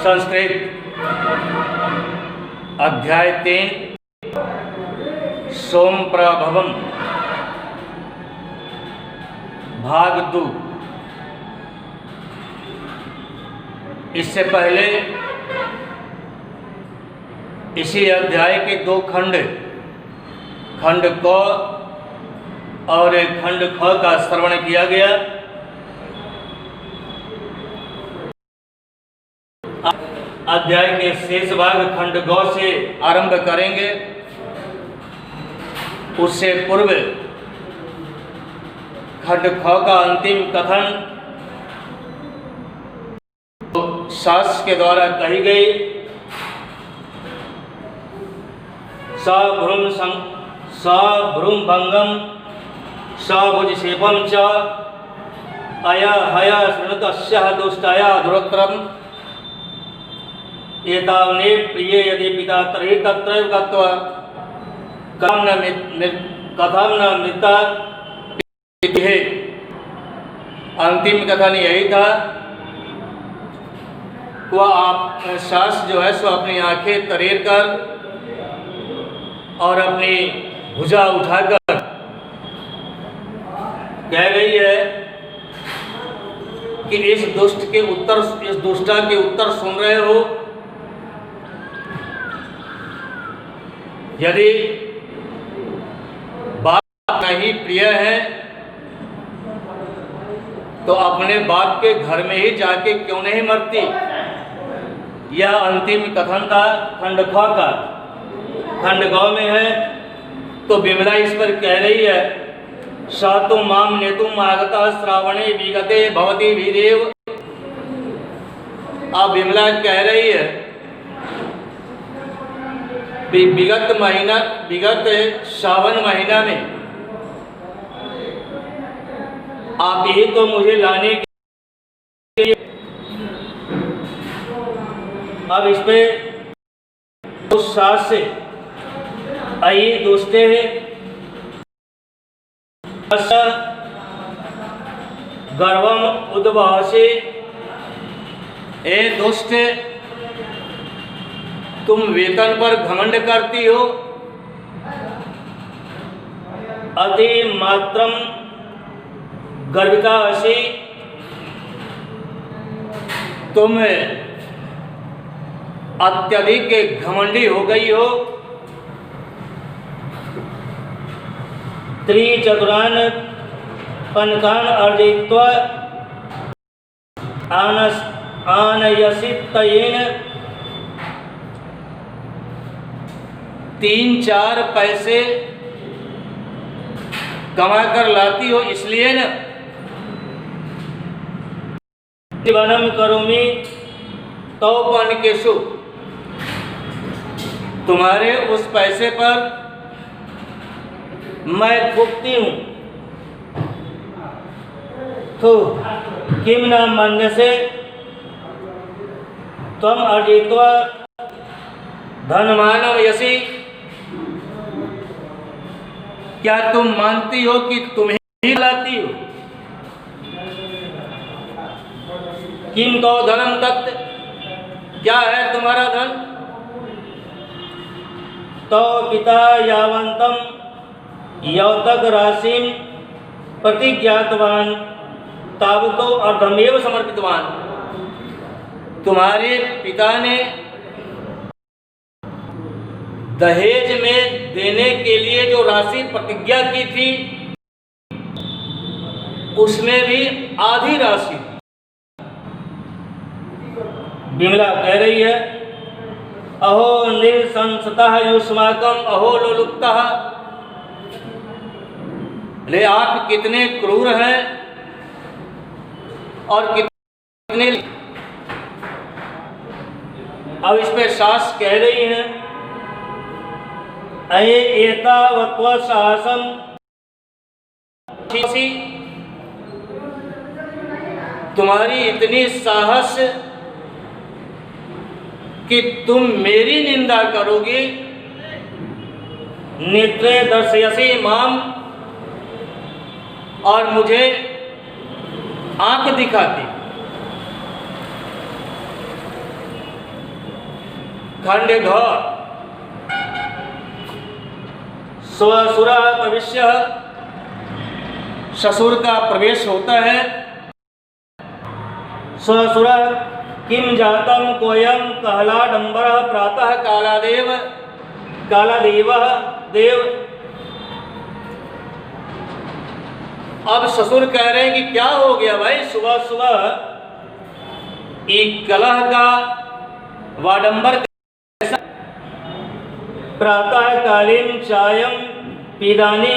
संस्कृत अध्याय 3 सोम प्रभवम भाग 2। इससे पहले इसी अध्याय के 2 खंड क और खंड ख का श्रवण किया गया। अध्याय के शेष भाग खंड ग से आरंभ करेंगे। उससे पूर्व खंड ख का अंतिम कथन शास्त्र के द्वारा कही गई। सभ्रूम भंगम सभुजशेपम च अया हया शृणुतस्यः दुष्टाया दुरोत्तरम एतावने प्रिय यदि पिता तर्हि तत्रैव गत्वा कथं न मृता है। अंतिम कथन यही था। वह आप सास जो है सो अपनी आंखें तरेर कर और अपनी भुजा उठाकर कह रही है कि इस दुष्टा के उत्तर सुन रहे हो। यदि बाप नहीं प्रिय है तो अपने बाप के घर में ही जाके क्यों नहीं मरती। यह अंतिम कथन था खंड ख का। खंड ग में है तो विमला इस पर कह रही है स तुम माम नेतुम आगता श्रावणे विगते भवती वीरेव। अब विमला कह रही है विगत श्रावण महीना में आप ही तो मुझे लाने के लिए। अब इस पे उस सास से आइए दोस्ते हैं गर्वम उद्भासे। ए दोस्त, तुम वेतन पर घमंड करती हो। अति मात्रम गर्विता असी, तुम अत्यधिक घमंडी हो गई हो। त्रिचतुरान पनकान अर्जित्वा आनयसितयेन, 3-4 पैसे कमा कर लाती हो इसलिए न। वनम करोमि तौपनिकेषु, तुम्हारे उस पैसे पर मैं फूकती हूँ। तो किम न मन्यसे त्वम अर्जित्वा धनमानम यसी, क्या तुम मानती हो कि तुम ही लाती हो। किम तो धनम तत्, क्या है तुम्हारा धन। तो पिता यावंतम यौतक राशिम प्रतिज्ञातवान तावतो अर्धमेव समर्पितवान। तुम्हारे पिता ने दहेज में देने के लिए जो राशि प्रतिज्ञा की थी उसमें भी आधी राशि। विमला कह रही है अहो निरसंसतः युष्माकम अहो लोलुप्तः। ले आप कितने क्रूर हैं और कितने। अब इस पे सास कह रही हैं अये एतावत्व साहसम, तुम्हारी इतनी साहस कि तुम मेरी निंदा करोगी। नेत्रे दर्शयसी माम, और मुझे आंख दिखाती। खंड घ स्वसुर प्रविश्य, ससुर का प्रवेश होता है। स्वसुर किम जातम कोयम कहलाडंबर प्रातः कालादेव देव। अब ससुर कह रहे हैं कि क्या हो गया भाई, सुबह सुबह एक कलह का वाडंबर कैसा। प्रातः कालीन चायम पीदानी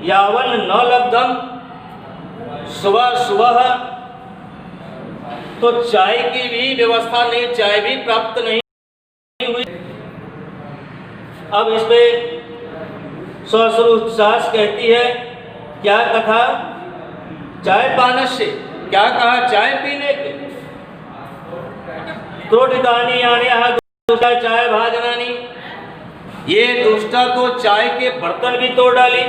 यावन न लब्धम, सुबह सुबह तो चाय की भी व्यवस्था नहीं, चाय भी प्राप्त नहीं हुई। अब इसमें ससुर सास कहती है क्या कथा, चाय पाने से क्या कहा, चाय पीने के। त्रोटितानी आने दुष्टा चाय भाजनानी, ये दुष्टा तो चाय के बर्तन भी तोड़ डाली।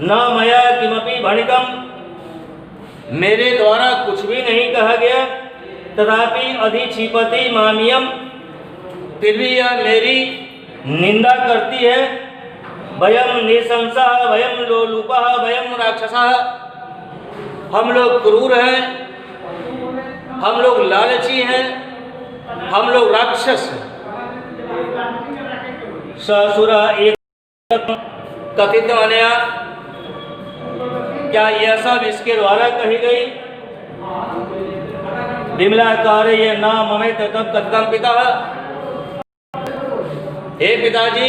न मया किमपि भणितम, मेरे द्वारा कुछ भी नहीं कहा गया। तथापि अधिक्षिपति मामियम, फिर भी यह मेरी निंदा करती है। वयम निशंसः वयम लोलुपः वयम राक्षसः, हम लोग क्रूर हैं, हम लोग लालची हैं, हम लोग राक्षस हैं। ससुर एक कथित अनया, क्या यह सब इसके द्वारा कही गई। विमला कार्य न ममेत तब कथितम पिता, हे पिताजी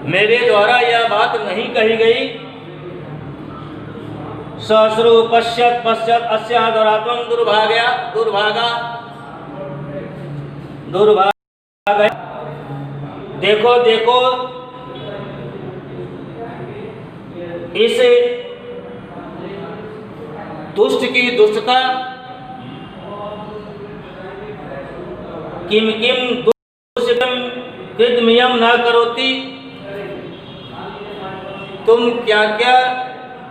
मेरे द्वारा यह बात नहीं कही गई। ससुर पश्यत पश्यत अस्या दुरात्मं दुर्भागा, देखो देखो इस दुष्ट की दुष्टता। किम किम दुष्टम कृतमियम न करोति, तुम क्या क्या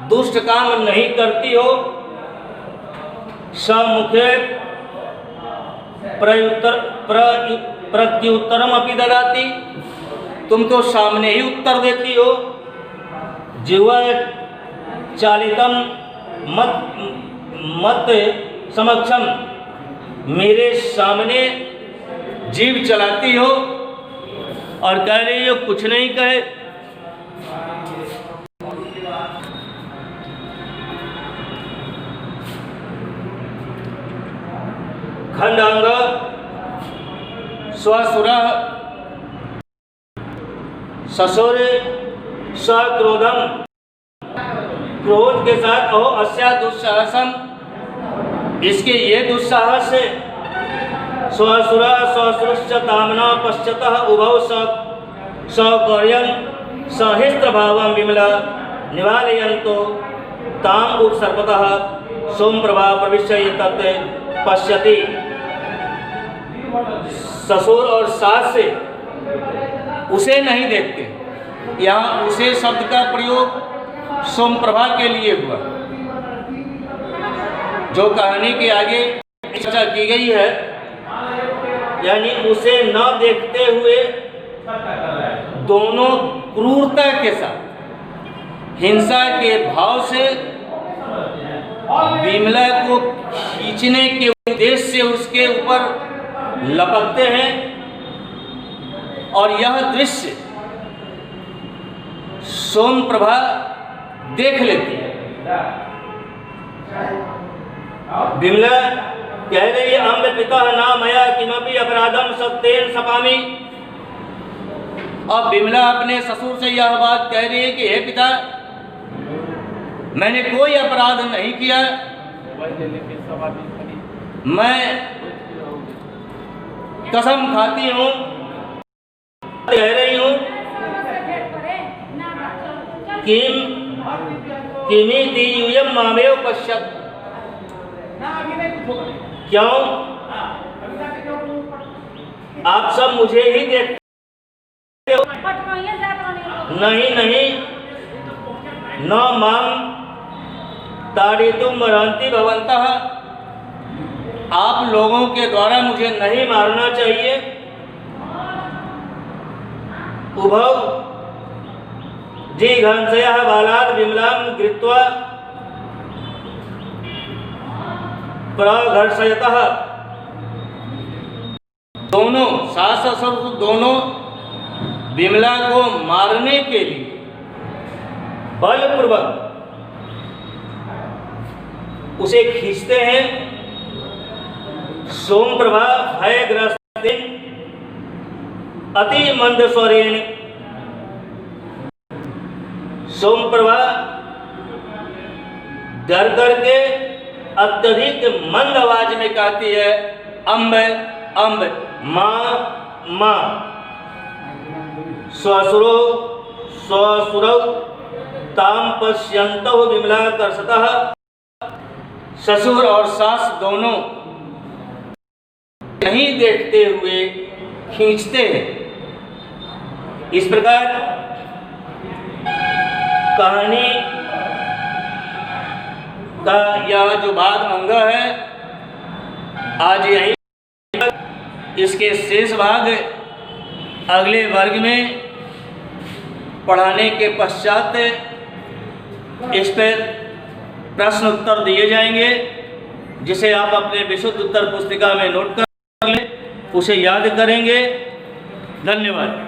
दुष्ट काम नहीं करती हो। समुखे प्रत्युत्तरम अपि ददाति, तुम तो सामने ही उत्तर देती हो। जिह्वा चालितम मत समक्षम, मेरे सामने जीभ चलाती हो और कह रही हो कुछ नहीं कहे। खंडांग स्वसुर ससुर सक्रोधम, क्रोध के साथ अहो अस्या दुस्साहसम, इसके ये दुस्साहस है। स्वसुर स्वसुरश्च तामना पश्चातः उभौ सौकर्यं सहिस्त्र भावं विमला निवालयन्तो ताम उपसर्पतः सोमप्रभा प्रविश्य तत् पश्यति। ससुर और सास से उसे नहीं देखते, यहाँ उसे शब्द का प्रयोग सोमप्रभा के लिए हुआ। जो कहानी के आगे चर्चा की गई है, यानी उसे न देखते हुए दोनों क्रूरता के साथ हिंसा के भाव से विमला को खींचने के उद्देश्य से उसके ऊपर लपकते हैं। और यह दृश्य सोमप्रभा देख लेती है। विमला कह रही है अम्ब पिता ना मया किमपि अपराधम सत्येन सपामि। अब विमला अपने ससुर से यह बात कह रही है कि हे पिता, मैंने कोई अपराध नहीं किया, मैं कसम खाती हूँ, कह रही हूँ किमिति यूयम मामेव पश्यत, क्यों आप सब मुझे ही देखते हो। नहीं नहीं, न माम ताड़ितुम अर्हन्ति भवन्तः, आप लोगों के द्वारा मुझे नहीं मारना चाहिए। उभौ जिघंसयः बालात् विमलां गृहीत्वा प्रघर्षयतः। दोनों सास ससुर दोनों विमला को मारने के लिए बलपूर्वक उसे खींचते हैं। सोमप्रभा भयग्रस्त अति मंद स्वरेण, सोमप्रभा डर करके अत्यधिक मंद आवाज में कहती है, अम्ब अम्ब माँ माँ। स्वसुरो स्वसुरौ ताम पश्यन्तौ विमला कर्षतः। ससुर और सास दोनों नहीं देखते हुए खींचते हैं। इस प्रकार कहानी का यह जो बाद अंग है आज यही, इसके शेष भाग अगले वर्ग में पढ़ाने के पश्चात इस पर प्रश्न उत्तर दिए जाएंगे, जिसे आप अपने विशुद्ध उत्तर पुस्तिका में नोट कर लें, उसे याद करेंगे। धन्यवाद।